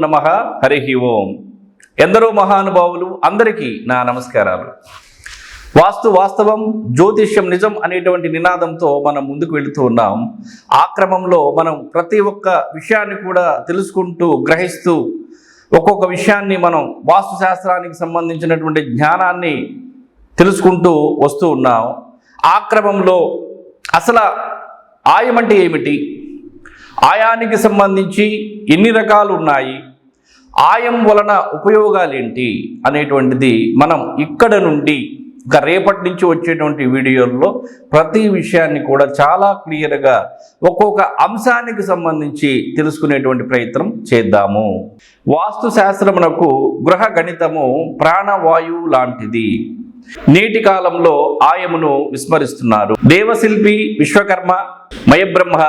నమః. హరి ఓం. ఎందరో మహానుభావులు అందరికీ నా నమస్కారాలు. వాస్తు వాస్తవం, జ్యోతిష్యం నిజం అనేటువంటి నినాదంతో మనం ముందుకు వెళుతూ ఉన్నాం. ఆ క్రమంలో మనం ప్రతి ఒక్క విషయాన్ని కూడా తెలుసుకుంటూ గ్రహిస్తూ ఒక్కొక్క విషయాన్ని మనం వాస్తు శాస్త్రానికి సంబంధించినటువంటి జ్ఞానాన్ని తెలుసుకుంటూ వస్తూ ఉన్నాం. ఆ క్రమంలో అసలు ఆయం అంటే ఏమిటి, ఆయానికి సంబంధించి ఎన్ని రకాలు ఉన్నాయి, ఆయం వలన ఉపయోగాలు ఏంటి అనేటువంటిది మనం ఇక్కడ నుండి ఇక రేపటి నుంచి వచ్చేటువంటి వీడియోల్లో ప్రతి విషయాన్ని కూడా చాలా క్లియర్గా ఒక్కొక్క అంశానికి సంబంధించి తెలుసుకునేటువంటి ప్రయత్నం చేద్దాము. వాస్తు శాస్త్రమునకు గృహ గణితము ప్రాణవాయువు లాంటిది. నేటి కాలంలో ఆయమును విస్మరిస్తున్నారు. దేవశిల్పి విశ్వకర్మ, మయబ్రహ్మ,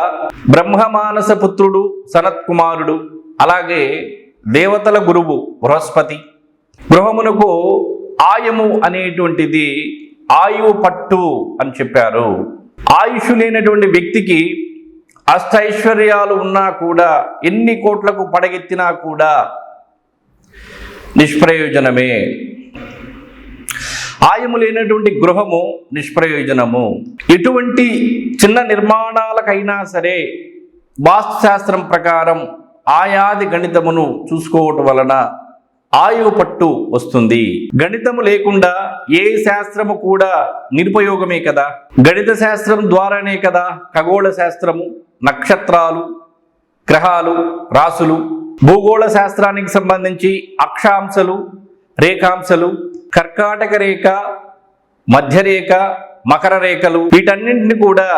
బ్రహ్మమానస పుత్రుడు సనత్ కుమారుడు, అలాగే దేవతల గురువు బృహస్పతి. గృహమునకు ఆయము అనేటువంటిది ఆయువు పట్టు అని చెప్పారు. ఆయుష్ లేనటువంటి వ్యక్తికి అష్టైశ్వర్యాలు ఉన్నా కూడా, ఎన్ని కోట్లకు పడగెత్తినా కూడా నిష్ప్రయోజనమే. ఆయము లేనటువంటి గృహము నిష్ప్రయోజనము. ఎటువంటి చిన్న నిర్మాణాలకైనా సరే వాస్తుశాస్త్రం ప్రకారం ఆయాది గణితమును చూసుకోవటం వలన ఆయువు పట్టు వస్తుంది. గణితము లేకుండా ఏ శాస్త్రము కూడా నిరుపయోగమే కదా. గణిత శాస్త్రం ద్వారానే కదా ఖగోళ శాస్త్రము, నక్షత్రాలు, గ్రహాలు, రాసులు, భూగోళ శాస్త్రానికి సంబంధించి అక్షాంశలు, రేఖాంశలు, కర్కాటక రేఖ, మధ్యరేఖ, మకర రేఖలు, వీటన్నింటిని కూడా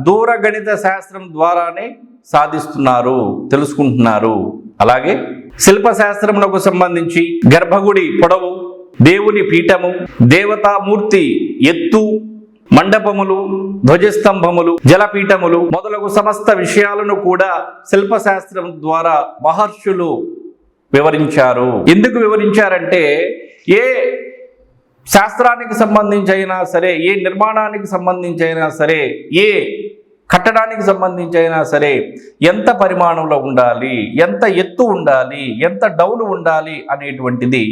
దూర గణిత శాస్త్రం ద్వారానే సాధిస్తున్నారు, తెలుసుకుంటున్నారు. అలాగే శిల్పశాస్త్రమునకు సంబంధించి గర్భగుడి పొడవు, దేవుని పీఠము, దేవతామూర్తి ఎత్తు, మండపములు, ధ్వజస్తంభములు, జలపీఠములు మొదలగు సమస్త విషయాలను కూడా శిల్పశాస్త్రం ద్వారా మహర్షులు వివరించారు. ఎందుకు వివరించారంటే, ఏ శాస్త్రానికి సంబంధించి అయినా సరే, ఏ నిర్మాణానికి సంబంధించి అయినా సరే, ఏ కట్టడానికి సంబంధించి అయినా సరే ఎంత పరిమాణంలో ఉండాలి, ఎంత ఎత్తు ఉండాలి, ఎంత డౌన్ ఉండాలి అనేటువంటిది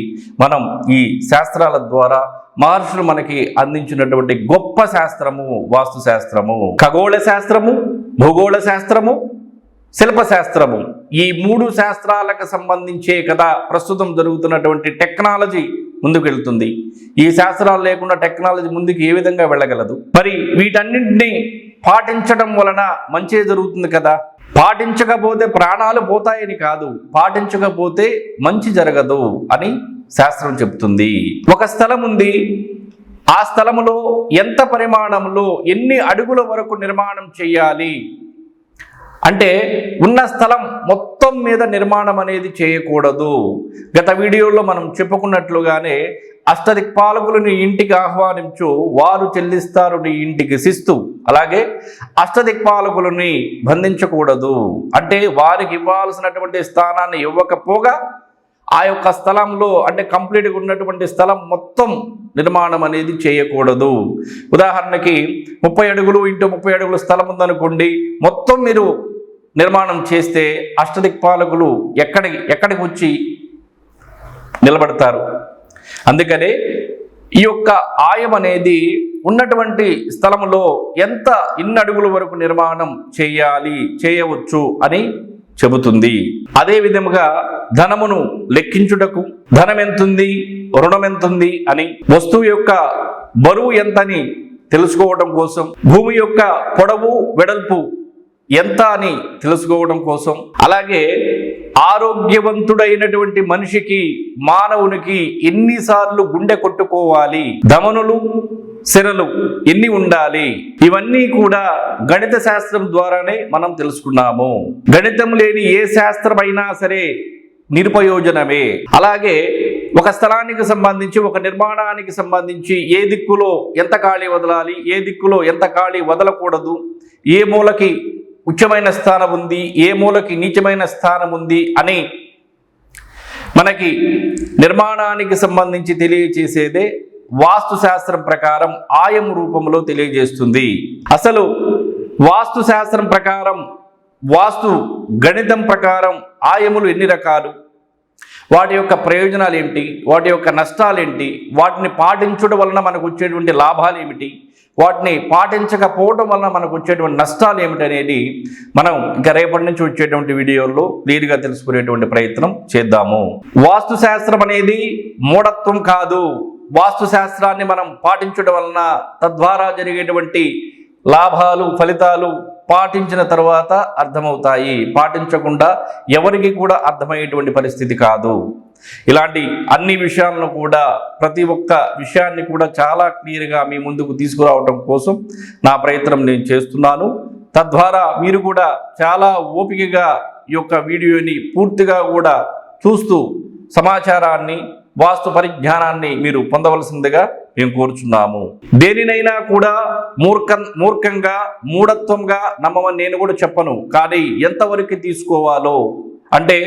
మనం ఈ శాస్త్రాల ద్వారా మహర్షులు మనకి అందించినటువంటి గొప్ప శాస్త్రము వాస్తు శాస్త్రము. ఖగోళ శాస్త్రము, భూగోళ శాస్త్రము, శిల్పశాస్త్రము, ఈ మూడు శాస్త్రాలకు సంబంధించే కదా ప్రస్తుతం జరుగుతున్నటువంటి టెక్నాలజీ ముందుకు వెళ్తుంది. ఈ శాస్త్రాలు లేకుండా టెక్నాలజీ ముందుకు ఏ విధంగా వెళ్ళగలదు? మరి వీటన్నింటినీ పాటించడం వలన మంచి జరుగుతుంది కదా. పాటించకపోతే ప్రాణాలు పోతాయని కాదు, పాటించకపోతే మంచి జరగదు అని శాస్త్రం చెప్తుంది. ఒక స్థలం ఉంది, ఆ స్థలములో ఎంత పరిమాణంలో ఎన్ని అడుగుల వరకు నిర్మాణం చేయాలి అంటే, ఉన్న స్థలం మొత్తం మీద నిర్మాణం అనేది చేయకూడదు. గత వీడియోలో మనం చెప్పుకున్నట్లుగానే అష్టదిక్పాలకులు ఇంటికి ఆహ్వానించు, వారు చెల్లిస్తారు నీ ఇంటికి శిస్తు. అలాగే అష్టదిక్పాలకులని బంధించకూడదు అంటే, వారికి ఇవ్వాల్సినటువంటి స్థానాన్ని ఇవ్వకపోగా ఆ యొక్క స్థలంలో అంటే కంప్లీట్గా ఉన్నటువంటి స్థలం మొత్తం నిర్మాణం అనేది చేయకూడదు. ఉదాహరణకి 30 అడుగులు ఇంటూ 30 అడుగుల స్థలం ఉందనుకోండి, మొత్తం మీరు నిర్మాణం చేస్తే అష్టదిక్పాలకులు ఎక్కడికి వచ్చి నిలబడతారు. అందుకనే ఈ యొక్క ఆయం అనేది ఉన్నటువంటి స్థలంలో ఎన్ని అడుగుల వరకు నిర్మాణం చేయవచ్చు అని చెబుతుంది. అదే విధముగా ధనమును లెక్కించుటకు ధనం ఎంతుంది, రుణం ఎంతుంది అని, వస్తువు యొక్క బరువు ఎంతని తెలుసుకోవడం కోసం, భూమి యొక్క పొడవు వెడల్పు ఎంత అని తెలుసుకోవడం కోసం, అలాగే ఆరోగ్యవంతుడైనటువంటి మనిషికి, మానవునికి ఎన్నిసార్లు గుండె కొట్టుకోవాలి, ధమనులు, సిరలు ఎన్ని ఉండాలి, ఇవన్నీ కూడా గణిత శాస్త్రం ద్వారానే మనం తెలుసుకున్నాము. గణితం లేని ఏ శాస్త్రమైనా సరే నిరుపయోజనమే. అలాగే ఒక స్థలానికి సంబంధించి, ఒక నిర్మాణానికి సంబంధించి ఏ దిక్కులో ఎంత ఖాళీ వదలాలి, ఏ దిక్కులో ఎంత ఖాళీ వదలకూడదు, ఏ మూలకి ఉచ్చమైన స్థానం ఉంది, ఏ మూలకి నీచమైన స్థానం ఉంది అని మనకి నిర్మాణానికి సంబంధించి తెలియచేసేదే వాస్తు శాస్త్రం ప్రకారం ఆయం రూపంలో తెలియజేస్తుంది. అసలు వాస్తు శాస్త్రం ప్రకారం, వాస్తు గణితం ప్రకారం ఆయములు ఎన్ని రకాలు, వాటి యొక్క ప్రయోజనాలు ఏంటి, వాటి యొక్క నష్టాలు ఏంటి, వాటిని పాటించడం వలన మనకు వచ్చేటువంటి లాభాలు ఏమిటి, వాటిని పాటించకపోవడం వలన మనకు వచ్చేటువంటి నష్టాలు ఏమిటి అనేది మనం ఇంకా రేపటి నుంచి వచ్చేటువంటి వీడియోల్లో క్లియర్గా తెలుసుకునేటువంటి ప్రయత్నం చేద్దాము. వాస్తు శాస్త్రం అనేది మూఢత్వం కాదు. వాస్తు శాస్త్రాన్ని మనం పాటించడం వలన తద్వారా జరిగేటువంటి లాభాలు ఫలితాలు పాటించిన తర్వాత అర్థమవుతాయి. పాటించకుండా ఎవరికి కూడా అర్థమయ్యేటువంటి పరిస్థితి కాదు. ఇలాంటి అన్ని విషయాలను కూడా ప్రతి ఒక్క విషయాన్ని కూడా చాలా క్లియర్గా మీ ముందుకు తీసుకురావడం కోసం నా ప్రయత్నం నేను చేస్తున్నాను. తద్వారా మీరు కూడా చాలా ఓపికగా ఈ యొక్క వీడియోని పూర్తిగా కూడా చూస్తూ సమాచారాన్ని వాస్తు పరిజ్ఞానాన్ని మీరు పొందవలసిందిగా మేము కోరుచున్నాము. దేనినైనా కూడా మూర్ఖంగా మూఢత్వంగా నమ్మమని నేను కూడా చెప్పను. కానీ ఎంతవరకు తీసుకోవాలో అంటే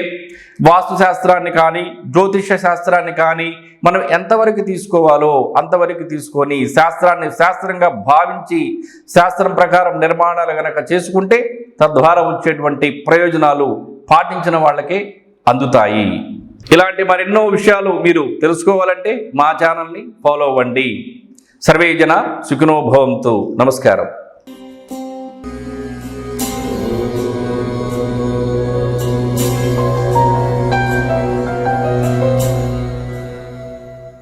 వాస్తు శాస్త్రాన్ని కానీ జ్యోతిష శాస్త్రాన్ని కానీ మనం ఎంతవరకు తీసుకోవాలో అంతవరకు తీసుకొని శాస్త్రాన్ని శాస్త్రంగా భావించి శాస్త్రం ప్రకారం నిర్మాణాలు గనక చేసుకుంటే తద్వారా వచ్చేటువంటి ప్రయోజనాలు పాటించిన వాళ్ళకే అందుతాయి. ఇలాంటి మరెన్నో విషయాలు మీరు తెలుసుకోవాలంటే మా ఛానల్ని ఫాలో అవ్వండి. సర్వే జన సుఖినో భవంతు. నమస్కారం.